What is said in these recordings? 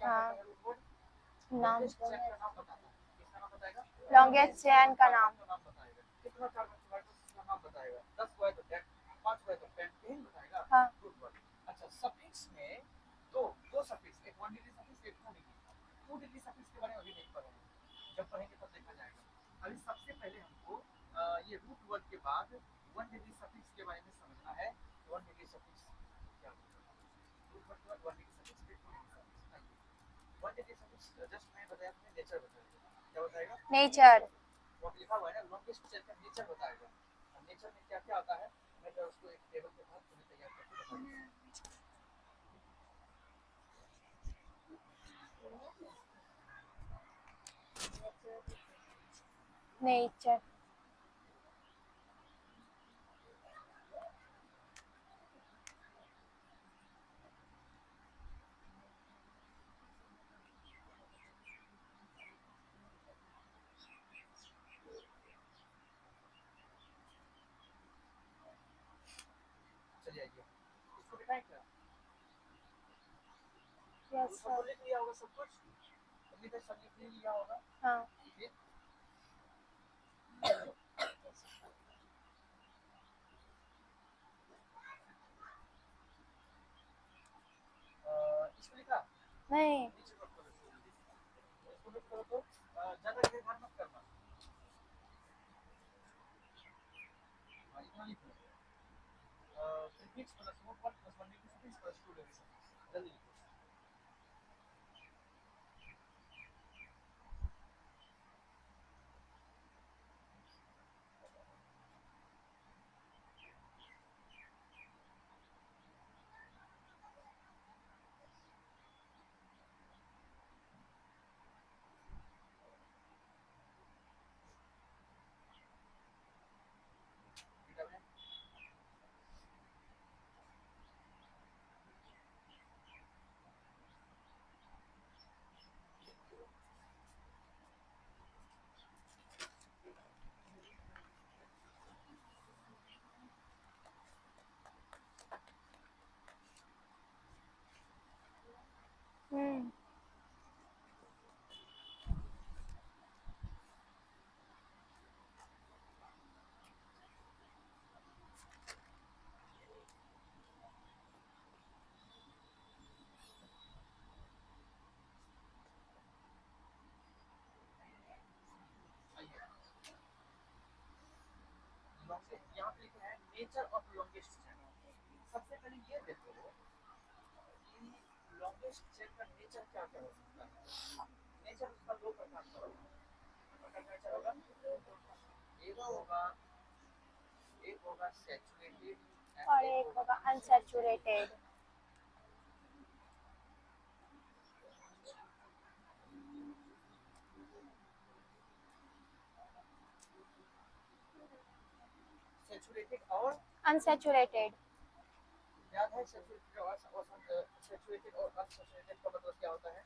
हाँ। बताता है रूट वर्ड? नाम लॉन्गेस्ट चेन का नाम बताता है। किसका नाम बताएगा? लॉन्गेस्ट चेन का नाम बताएगा। कितना कार्बन एटम्स का नाम बताएगा? 10 हुआ तो 10, 5 हुआ तो 10, यही बताएगा हाँ। Root word. अच्छा, सफिक्स में दो सफिक्स, एक 1 डिग्री सफिक्स, एक 2 डिग्री सफिक्स के बारे में अभी नहीं पढ़ेंगे, जब पढ़ेंगे तब देखा जाएगा। अभी सबसे पहले हमको ये रूट वर्ड के बाद 1 डिग्री सफिक्स के बारे में समझना है। 1 डिग्री सफिक्स क्या होता है? रूट वर्ड के बाद 1 डिग्री सफिक्स, फिर 2 डिग्री सफिक्स। आइए 1 डिग्री सफिक्स जस्ट मैं बताया, आपने नेचर बताएगा। क्या बताएगा? नेचर। वो लिखा हुआ है ना, लॉन्गेस्ट चेन का नेचर बताएगा। अब नेचर में क्या क्या आता है, मैं जरा उसको एक टेबल के साथ तुम्हें तैयार करके बताऊंगा। नेचर। चलिए आइए, इसको दिखाएं क्या? यस सब सर। लिख लिया होगा सब कुछ? उम्मीद है सब लिख लिया होगा। हाँ। फिर इसको लिखा नहीं। नीचे नोट करो, इसको नोट करो तो ज्यादा जगह ध्यान मत करना। इतना लिख लो। Prefix plus root word plus 1 degree suffix plus 2 degree suffix, जल्दी लिखो। यहाँ पे लिखा है नेचर ऑफ लॉन्गेस्ट चेन। सबसे पहले ये देखो कि लॉन्गेस्ट चेन का नेचर क्या क्या हो सकता है। नेचर उसका दो प्रकार का होगा। नेचर होगा एक होगा सैचुरेटेड और एक होगा अनसैचुरेटेड। सैचुरेटेड और अनसैचुरेटेड। याद है सैचुरेटेड और सैचुरेटेड और अनसैचुरेटेड का मतलब क्या होता है?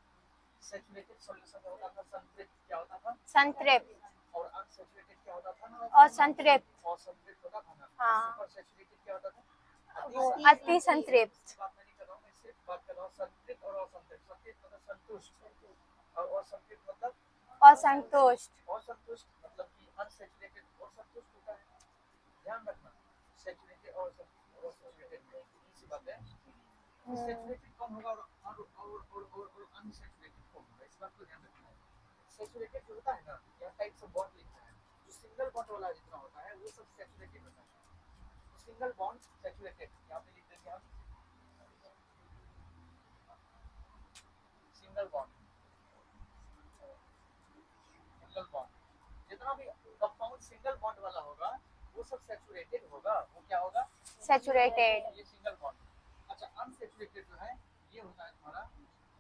सैचुरेटेड सॉल्यूशन होता था संतृप्त, क्या होता था? संतृप्त। और अनसैचुरेटेड क्या होता था? और संतृप्त। और संतृप्त होता था ना। हाँ। सुपर सैचुरेटेड क्या होता था? वो अति संतृप्त। बात मैं नहीं कर रहा हूँ, मैं सिर्फ बात कर रहा हूँ संतृप्त और असंतृप्त। संतृप्त मतलब संतुष्ट और असंतृप्त मतलब असंतुष्ट। असंतुष्ट मतलब कि अनसैचुरेटेड और संतुष्ट होता है। ध्यान रखना, सैचुरेटेड और असैचुरेटेड में इसी बात है। सैचुरेटेड कौन होगा और अनसैचुरेटेड कौन होगा, इस बात को ध्यान रखना है। सैचुरेटेड जो होता है ना, यहाँ टाइप्स ऑफ बॉन्ड लिखना है, जो सिंगल बॉन्ड वाला जितना होता है वो सब सैचुरेटेड होता है। सिंगल बॉन्ड सैचुरेटेड, यहाँ पे लिख देंगे हम सिंगल बॉन्ड। सिंगल बॉन्ड जितना भी कंपाउंड सिंगल बॉन्ड वाला होगा वो सब सैचुरेटेड होगा। वो क्या होगा? सैचुरेटेड। ये सिंगल बॉन्ड। अच्छा, अनसैचुरेटेड जो है ये होता है तुम्हारा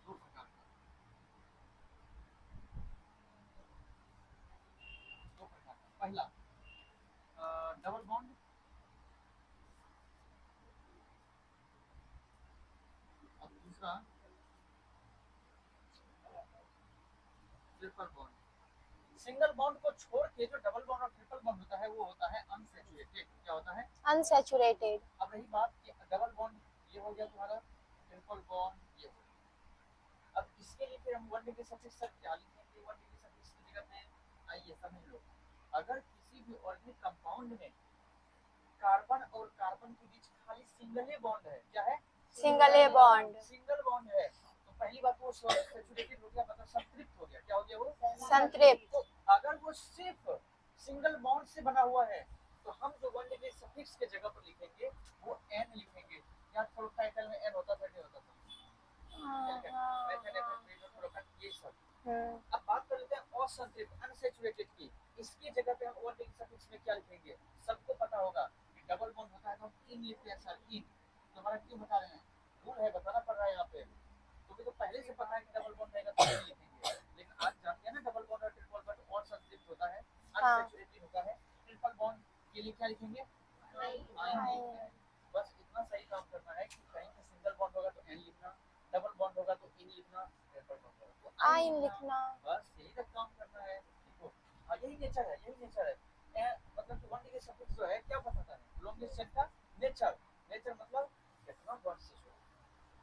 दो प्रकार का। पहला डबल बॉन्ड और दूसरा ट्रिपल बॉन्ड। सिंगल बॉन्ड को छोड़ के जो डबल बॉन्ड और ट्रिपल बॉन्ड होता है वो होता है अनसैचुरेटेड। क्या होता है? अनसैचुरेटेड। अब रही बात कि डबल बॉन्ड ये हो गया तुम्हारा, ट्रिपल बॉन्ड ये हो गया। अब इसके लिए फिर हम 1 डिग्री सफिक्स सर क्या लिखेंगे? 1 डिग्री सफिक्स की जगह पे आइए समझ लो, अगर किसी भी ऑर्गेनिक कंपाउंड में कार्बन और कार्बन के बीच खाली सिंगल ही बॉन्ड है, क्या है? Single a bond. Single bond है, तो पहली बात वो सैचुरेटेड हो गया, मतलब संतृप्त हो गया। क्या हो गया वो? संतृप्त। तो अगर वो सिर्फ सिंगल बॉन्ड से बना हुआ है तो हम जो 1 डिग्री सफिक्स के जगह पर लिखेंगे वो n लिखेंगे। यहाँ थोड़ा टाइटल में n होता था, नहीं होता था? ये सब। अब बात कर लेते हैं असंतृप्त अनसैचुरेटेड की। इसकी जगह पे हम 1 डिग्री सफिक्स में क्या लिखेंगे? सबको पता होगा कि डबल बॉन्ड होता है तो हम इन लिखते हैं सर, इन। तो हमारा क्यों बता रहे हैं? रूल है, बताना पड़ रहा है यहाँ पे, क्योंकि तो पहले से पता है कि डबल बॉन्ड रहेगा तो इन लिखेंगे। लेकिन आज जानते हैं ना डबल बॉन्ड और ट्रिपल बॉन्ड और संतृप्त होता है, अनसैचुरेटेड होता है। ट्रिपल बॉन्ड के लिए क्या लिखेंगे? आयन। बस इतना सही काम करना है कि कहीं पे सिंगल बॉन्ड होगा तो n लिखना, डबल बॉन्ड होगा तो इन लिखना, ट्रिपल बॉन्ड होगा तो आयन लिखना। बस यही तक काम करना है। देखो यही नेचर है, यही नेचर है। मतलब कि 1 डिग्री सफिक्स जो है क्या बताता है? लॉन्गेस्ट चेन का नेचर। नेचर मतलब कितना बॉन्ड से जो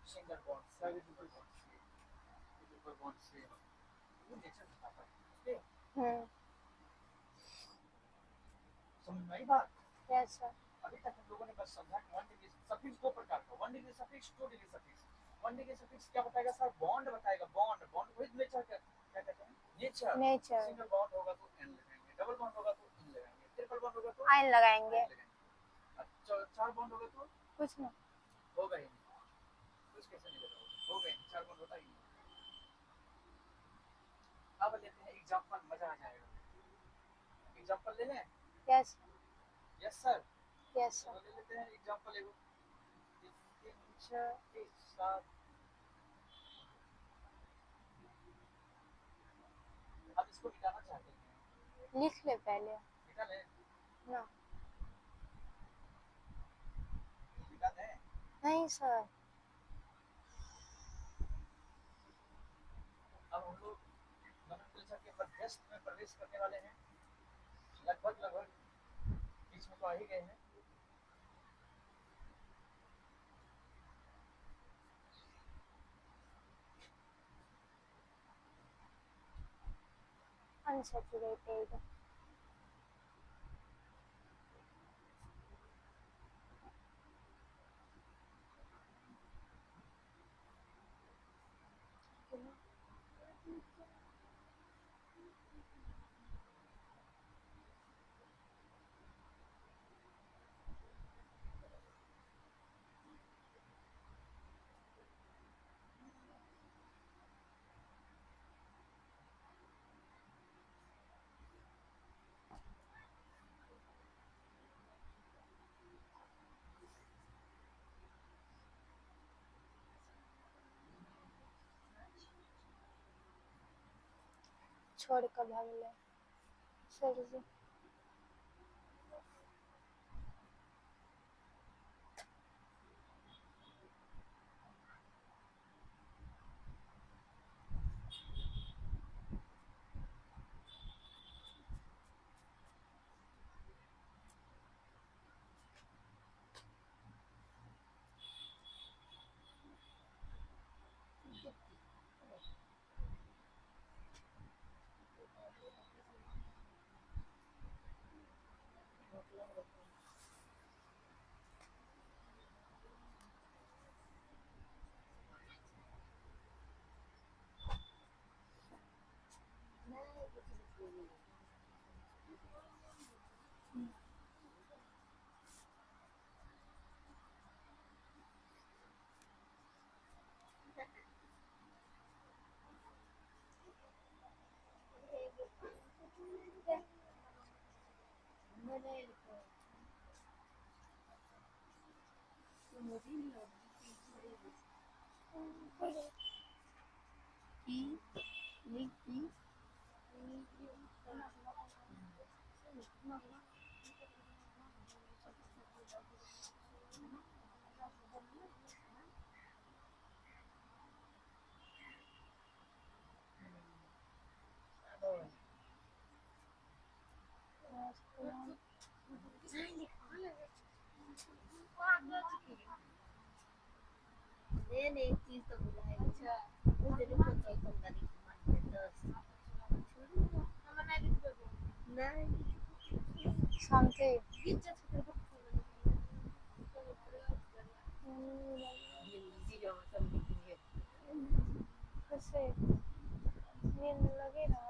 सिंगल बॉन्ड से, डबल बॉन्ड से, ट्रिपल बॉन्ड से, वो नेचर बताता है। ठीक है, समझ में आई बात? Yes sir. अभी तक हम लोगों ने बस समझा कि 1 डिग्री सफिक्स दो प्रकार का, 1 degree suffix, 2 degree suffix. 1 degree suffix क्या बताएगा सर? बॉन्ड बताएगा, बॉन्ड। बॉन्ड विद नेचर क्या कहते हैं? नेचर। नेचर। सिंगल बॉन्ड होगा तो n लगाएंगे, डबल बॉन्ड होगा तो इन लगाएंगे, ट्रिपल बॉन्ड होगा तो आयन लगाएंगे। चार बॉन्ड होगा तो कुछ नहीं। होगा ही नहीं। कुछ कैसे नहीं बताओ, होगा ही नहीं, चार बॉन्ड होता ही नहीं। अब लेते हैं एग्जांपल, मजा आ जाएगा। एग्जांपल ले लें? Yes yes sir. यस चलो सर। ले लेते हैं एग्जांपल एगो। 3 6 1 7। अब इसको मिटाना चाहते हैं, लिख ले पहले। मिटा लें? ना। मिटा दें? नहीं सर। अब हम लोग नोमेनक्लेचर के मध्यस्थ में प्रवेश करने वाले हैं। लगभग बीच में तो आ ही गए हैं। अनसैचुरेटेड। छोड़ कर भाग ले सर जी। एक चीज तो भुला है। शांति कैसे नींद लगे ना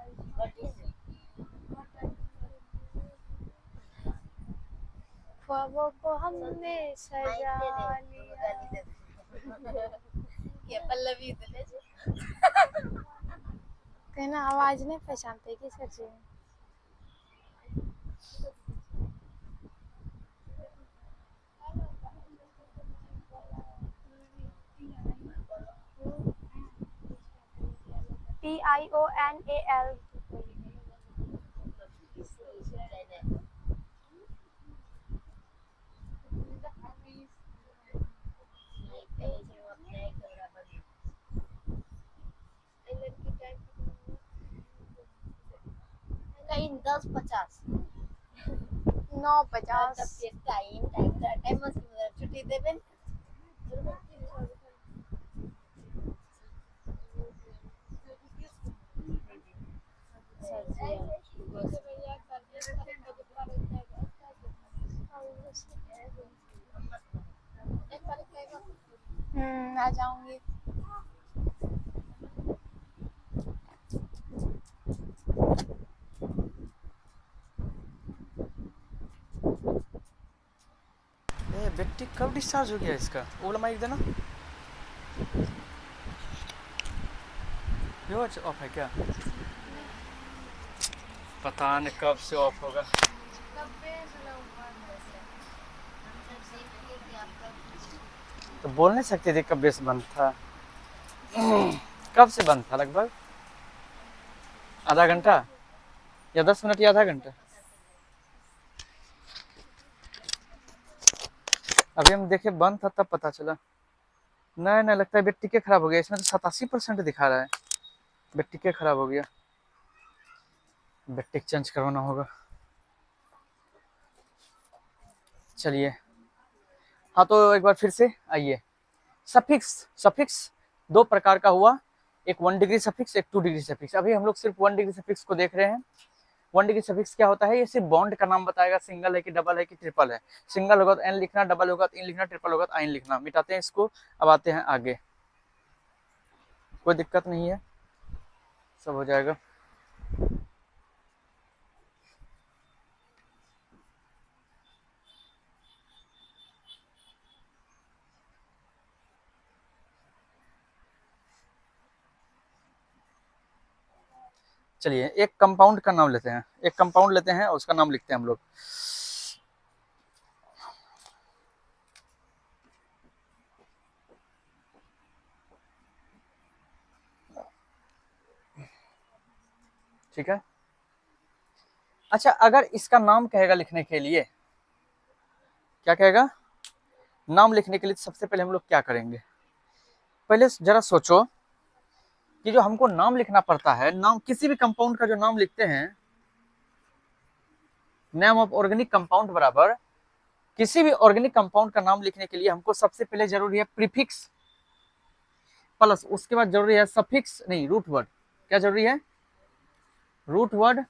ख्वाबों को हमने सजा लिया पल्लवी कहना आवाज नहीं पहचानते कि सर जी PIONAL कहीं 10:50 9:50 टाइम छुट्टी देवे आ जाऊंगी बैटरी कब डिस्चार्ज हो गया इसका? वो वाला माइक देना। ये ऑफ है क्या? पता नहीं कब से ऑफ होगा। तो बोल नहीं सकते थे कब बेस बंद था? कब से बंद था? लगभग आधा घंटा या 10 मिनट या आधा घंटा। अभी हम देखे बंद था तब पता चला। नहीं नहीं, लगता है बैटरी के खराब हो गया। इसमें तो 87% दिखा रहा है। बैटरी के खराब हो गया, बैटरी चेंज करवाना होगा। चलिए, हाँ तो एक बार फिर से आइए। सफिक्स दो प्रकार का हुआ, एक 1 डिग्री सफिक्स, एक 2 डिग्री सफिक्स। अभी हम लोग सिर्फ 1 डिग्री सफिक्स को देख रहे हैं। 1 डिग्री सफिक्स क्या होता है? ये सिर्फ बॉन्ड का नाम बताएगा, सिंगल है कि डबल है कि ट्रिपल है। सिंगल होगा तो एन लिखना, डबल होगा तो इन लिखना, ट्रिपल होगा तो आइन लिखना। मिटाते हैं इसको, अब आते हैं आगे। कोई दिक्कत नहीं है, सब हो जाएगा। चलिए, एक कंपाउंड का नाम लेते हैं। एक कंपाउंड लेते हैं और उसका नाम लिखते हैं हम लोग। ठीक है। अच्छा, अगर इसका नाम कहेगा लिखने के लिए, क्या कहेगा? नाम लिखने के लिए सबसे पहले हम लोग क्या करेंगे? पहले जरा सोचो कि जो हमको नाम लिखना पड़ता है, नाम किसी भी कंपाउंड का जो नाम लिखते हैं, नेम ऑफ ऑर्गेनिक कंपाउंड बराबर किसी भी ऑर्गेनिक कंपाउंड का नाम लिखने के लिए हमको सबसे पहले जरूरी है प्रीफिक्स प्लस उसके बाद जरूरी है सफिक्स, नहीं रूट वर्ड। क्या जरूरी है? Root word.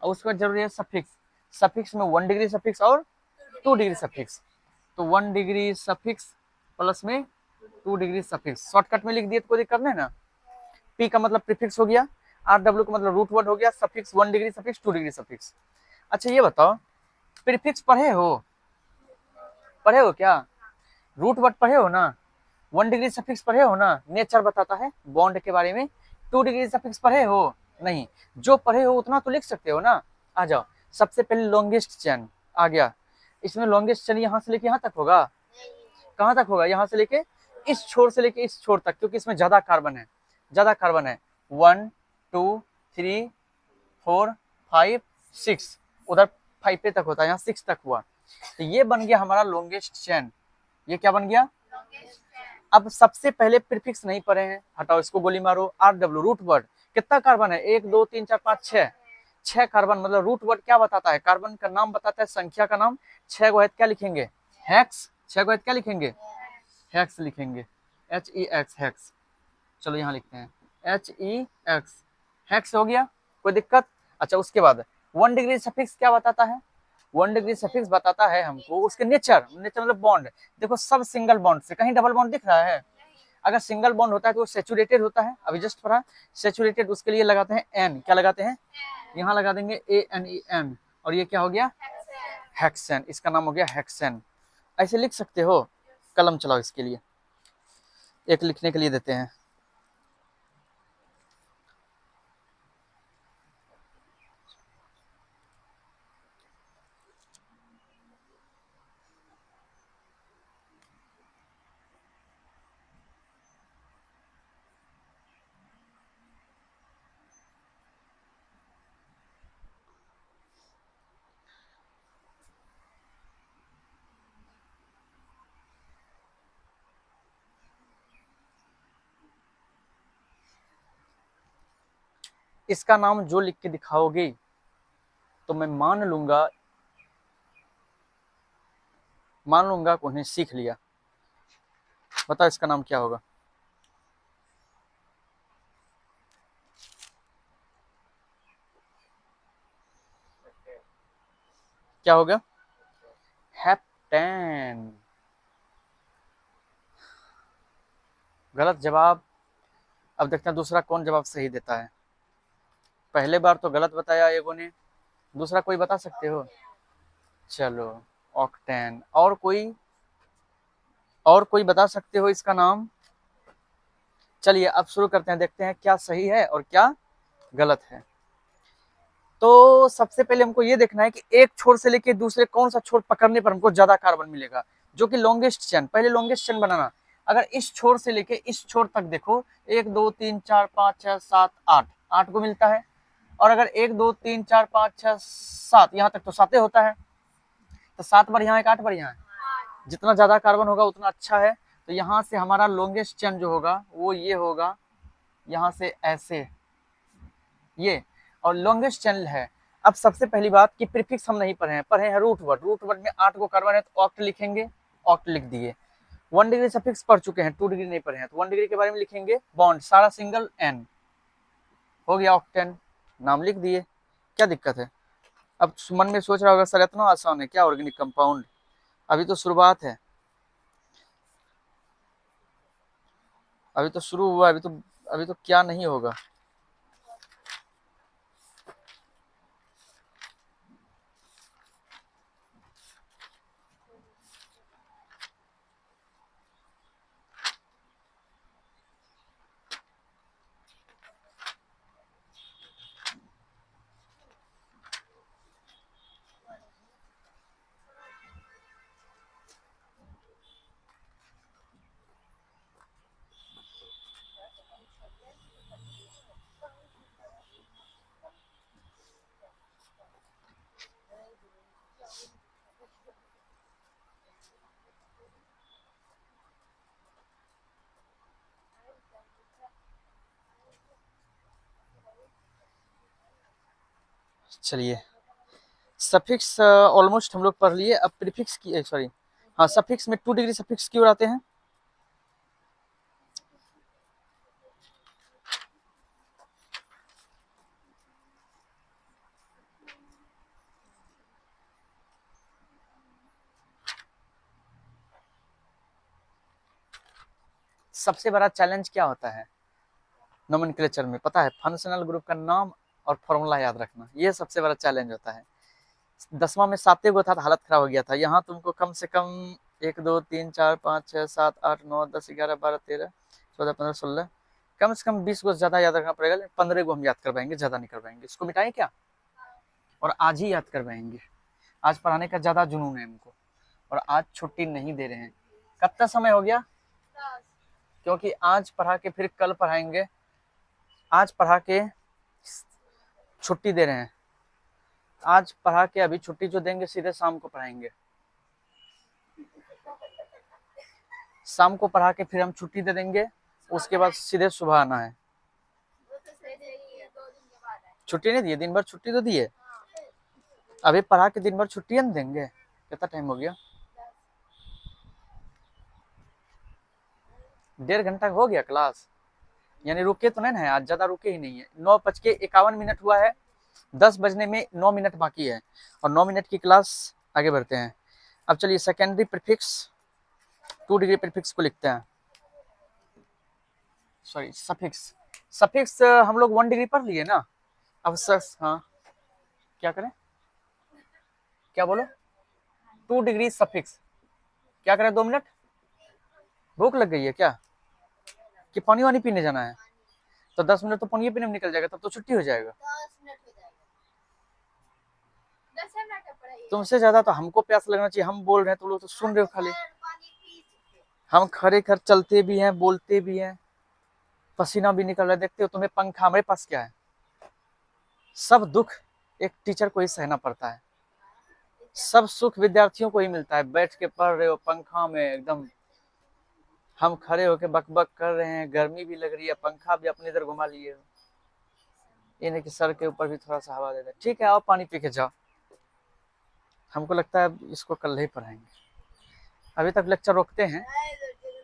और उसके बाद जरूरी है सफिक्स। सफिक्स में 1 डिग्री सफिक्स और 2 डिग्री सफिक्स। तो 1 डिग्री सफिक्स प्लस में 2 डिग्री सफिक्स। शॉर्टकट में लिख दिए तो कोई दिक्कत नहीं ना। पी का मतलब प्रीफिक्स हो गया, RW का मतलब रूट वर्ड हो गया, suffix 1 degree suffix 2 degree suffix. अच्छा ये बताओ, प्रीफिक्स पढ़े हो? पढ़े हो क्या? रूट वर्ड पढ़े हो ना? 1 डिग्री सफिक्स पढ़े हो ना? नेचर बताता है बॉन्ड के बारे में। 2 डिग्री सफिक्स पढ़े हो? नहीं। जो पढ़े हो उतना तो लिख सकते हो ना। आ जाओ, सबसे पहले लॉन्गेस्ट चेन आ गया। इसमें लॉन्गेस्ट चेन यहाँ से लेके यहाँ तक होगा। कहाँ तक होगा? यहाँ से लेके इस छोर से लेके इस छोर तक, क्योंकि इसमें ज्यादा कार्बन है। 1 2 3 4 5 6, उधर 5 पे तक होता है, यहाँ 6 तक हुआ। तो ये बन गया हमारा लॉन्गेस्ट चेन। ये क्या बन गया? अब सबसे पहले प्रीफिक्स नहीं पढ़े हैं, हटाओ इसको, गोली मारो। RW रूट वर्ड कितना कार्बन है? 1 2 3 4 5 6 कार्बन। मतलब रूट वर्ड क्या बताता है? कार्बन का नाम बताता है, संख्या का नाम। 6 को क्या लिखेंगे? हेक्स। 6 को क्या लिखेंगे? हेक्स लिखेंगे, HEX हेक्स। चलो यहाँ लिखते हैं HEX, हेक्स हो गया, कोई दिक्कत। अच्छा उसके बाद 1 डिग्री सफिक्स क्या बताता है? 1 डिग्री सफिक्स बताता है हमको उसके नेचर, नेचर मतलब बॉन्ड। देखो सब सिंगल बॉन्ड से, कहीं डबल बॉन्ड दिख रहा है? अगर सिंगल बॉन्ड होता है तो वो सेचुरेटेड होता है, अभी जस्ट पढ़ा सेचुरेटेड, उसके लिए लगाते हैं एन, क्या लगाते हैं? यहाँ लगा देंगे ANEN, और ये क्या हो गया? हेक्सेन, इसका नाम हो गया हेक्सेन। ऐसे लिख सकते हो, कलम चलाओ इसके लिए, एक लिखने के लिए देते हैं। इसका नाम जो लिख के दिखाओगे तो मैं मान लूंगा कि उन्हें सीख लिया। बताओ इसका नाम क्या होगा? क्या होगा? हेप्टेन। गलत जवाब। अब देखते हैं दूसरा कौन जवाब सही देता है। पहले बार तो गलत बताया एगो ने, दूसरा कोई बता सकते हो? चलो ऑक्टेन। और कोई बता सकते हो इसका नाम? चलिए अब शुरू करते हैं, देखते हैं क्या सही है और क्या गलत है। तो सबसे पहले हमको ये देखना है कि एक छोर से लेके दूसरे कौन सा छोर पकड़ने पर हमको ज्यादा कार्बन मिलेगा, जो कि लॉन्गेस्ट चेन। पहले लॉन्गेस्ट चेन बनाना। अगर इस छोर से लेके इस छोर तक देखो, 1 2 3 4 5 6 7 8, 8 को मिलता है। और अगर 1 2 3 4 5 6 7 यहाँ तक तो 7 होता है, तो 7 बार यहाँ, 8 बार यहाँ। जितना ज्यादा कार्बन होगा उतना अच्छा है। तो यहाँ से हमारा लॉन्गेस्ट चेन जो होगा वो ये होगा, यहाँ से ऐसे ये, और लॉन्गेस्ट चैनल है। अब सबसे पहली बात कि प्रीफिक्स हम नहीं पढ़े हैं रूट वर्ड। रूट वर्ड में 8 को कार्बन है तो ऑक्ट लिखेंगे, ऑक्ट लिख दिए। 1 डिग्री सफिक्स पढ़ चुके हैं, 2 डिग्री नहीं पढ़े हैं, तो 1 डिग्री के बारे में लिखेंगे बॉन्ड, सारा सिंगल एन हो गया, ऑक्टेन नाम लिख दिए। क्या दिक्कत है? अब मन में सोच रहा होगा सर इतना आसान है क्या ऑर्गेनिक कंपाउंड? अभी तो शुरुआत है, अभी तो शुरू हुआ, अभी तो क्या नहीं होगा। चलिए सफिक्स ऑलमोस्ट हम लोग पढ़ लिए। अब प्रीफिक्स की, सॉरी हाँ, सफिक्स में 2 डिग्री सफिक्स क्यों आते हैं? सबसे बड़ा चैलेंज क्या होता है नोमेनक्लेचर में? पता है? फंक्शनल ग्रुप का नाम और फॉर्मूला याद रखना, ये सबसे बड़ा चैलेंज होता है। 10वां में 7 गो था तो हालत खराब हो गया था। यहाँ तुमको कम से कम 1 2 3 4 5 6 7 8 9 10 11 12 13 14 15 16, कम से कम 20 गो ज्यादा याद रखना पड़ेगा, लेकिन 15 गो हम याद कर पाएंगे, ज्यादा नहीं कर पाएंगे। इसको मिटाएं क्या? और आज ही याद कर पाएंगे। आज पढ़ाने का ज्यादा जुनून है हमको, और आज छुट्टी नहीं दे रहे हैं। कब तक समय हो गया? क्योंकि आज पढ़ा के फिर कल पढ़ाएंगे, आज पढ़ा के छुट्टी दे रहे हैं। आज पढ़ा के अभी छुट्टी जो देंगे सीधे शाम को पढ़ाएंगे, शाम को पढ़ा के फिर हम छुट्टी दे देंगे, उसके बाद सीधे सुबह आना है। छुट्टी नहीं दिए, दिन भर छुट्टी तो दिए। अभी पढ़ा के दिन भर छुट्टी नहीं देंगे? कितना टाइम हो गया? 1.5 घंटा हो गया क्लास। यानी रुके तो नहीं है आज, ज़्यादा रुके ही नहीं है। 9:51 हुआ है, 10 बजने में 9 मिनट बाकी है और 9 मिनट की क्लास आगे बढ़ते हैं। अब चलिए सेकेंडरी प्रीफिक्स 2 डिग्री प्रीफिक्स को लिखते हैं, सॉरी सफिक्स। सफिक्स हम लोग 1 डिग्री पढ़ लिए ना। अब हाँ क्या करें, क्या बोलो? 2 डिग्री सफिक्स क्या करें? 2 मिनट भूख लग गई है क्या, कि पानी वानी पीने जाना है? तो 10 मिनट तो पानी पीने में निकल जाएगा, तब तो छुट्टी हो जाएगा। 10 मिनट हो जाएगा। 10 मिनट का पढ़ाई। तुमसे ज्यादा तो हमको प्यास लगना चाहिए, हम बोल रहे हैं तुम लोग तो सुन रहे हो खाली। पानी पी चुके। हम खड़े खड़ चलते भी हैं, बोलते भी हैं, पसीना भी निकल रहा है। देखते हो तुम्हें पंखा, हमारे पास क्या है? सब दुख एक टीचर को ही सहना पड़ता है, सब सुख विद्यार्थियों को ही मिलता है। बैठ के पढ़ रहे हो पंखा में एकदम, हम खड़े होके बकबक कर रहे हैं, गर्मी भी लग रही है, पंखा भी अपनी इधर घुमा लिए हो। ये नहीं कि सर के ऊपर भी थोड़ा सा हवा दे दे। ठीक है आओ पानी पी के जाओ। हमको लगता है इसको कल ही पढ़ाएंगे, अभी तक लेक्चर रोकते हैं।